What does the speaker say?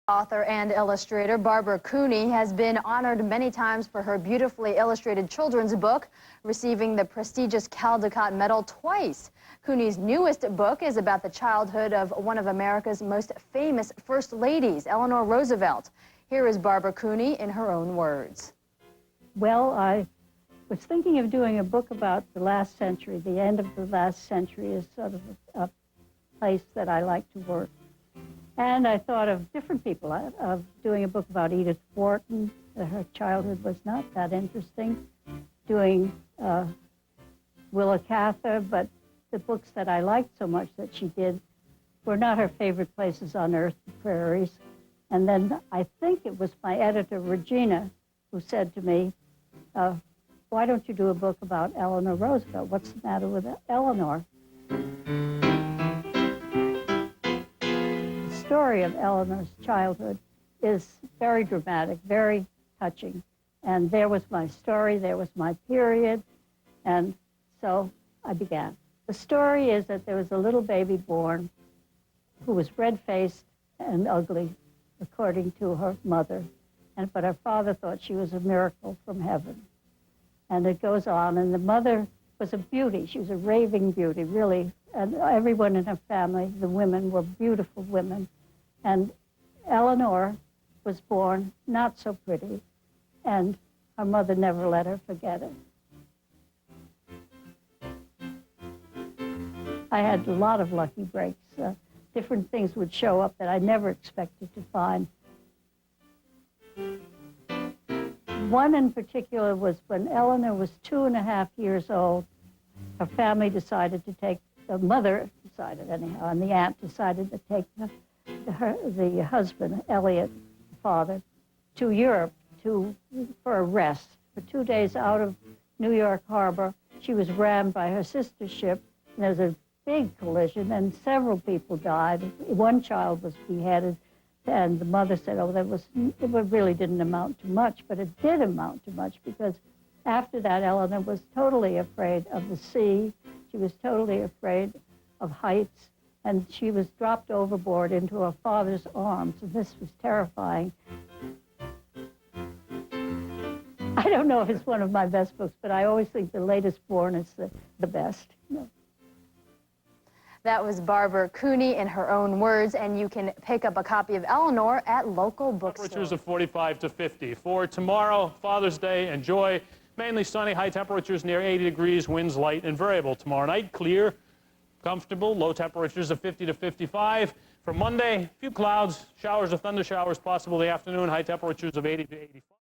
Author and illustrator Barbara Cooney has been honored many times for her beautifully illustrated children's book, receiving the prestigious Caldecott Medal twice. Cooney's newest book is about the childhood of one of America's most famous first ladies, Eleanor Roosevelt. Here is Barbara Cooney in her own words. Well, I was thinking of doing a book about the last century. The end of the last century is sort of a place that I like to work. And I thought of different people, of doing a book about Edith Wharton. Her childhood was not that interesting. Doing Willa Cather, but the books that I liked so much that she did were not her favorite places on earth, the prairies. And then I think it was my editor, Regina, who said to me, why don't you do a book about Eleanor Roosevelt? What's the matter with Eleanor? The story of Eleanor's childhood is very dramatic, very touching. And there was my story, there was my period, and so I began. The story is that there was a little baby born who was red-faced and ugly, according to her mother, but her father thought she was a miracle from heaven. And it goes on, and the mother was a beauty. She was a raving beauty, really, and everyone in her family, the women, were beautiful women. And Eleanor was born not so pretty, and her mother never let her forget it. I had a lot of lucky breaks. Different things would show up that I never expected to find. One in particular was when Eleanor was 2.5 years old. Her family decided to take, the mother decided anyhow, and the aunt decided to take the husband, Elliot, the father, to Europe for a rest. For 2 days out of New York Harbor, she was rammed by her sister's ship, and there was a big collision, and several people died. One child was beheaded, and the mother said, oh, it really didn't amount to much, but it did amount to much, because after that, Eleanor was totally afraid of the sea. She was totally afraid of heights, and she was dropped overboard into her father's arms, and this was terrifying. I don't know if it's one of my best books, but I always think The Latest Born is the best. That was Barbara Cooney in her own words, and you can pick up a copy of Eleanor at local bookstores. Temperatures of 45 to 50. For tomorrow, Father's Day, enjoy. Mainly sunny, high temperatures near 80 degrees, winds light and variable. Tomorrow night, clear, comfortable, low temperatures of 50 to 55. For Monday, a few clouds, showers or thunder showers possible in the afternoon, high temperatures of 80 to 85.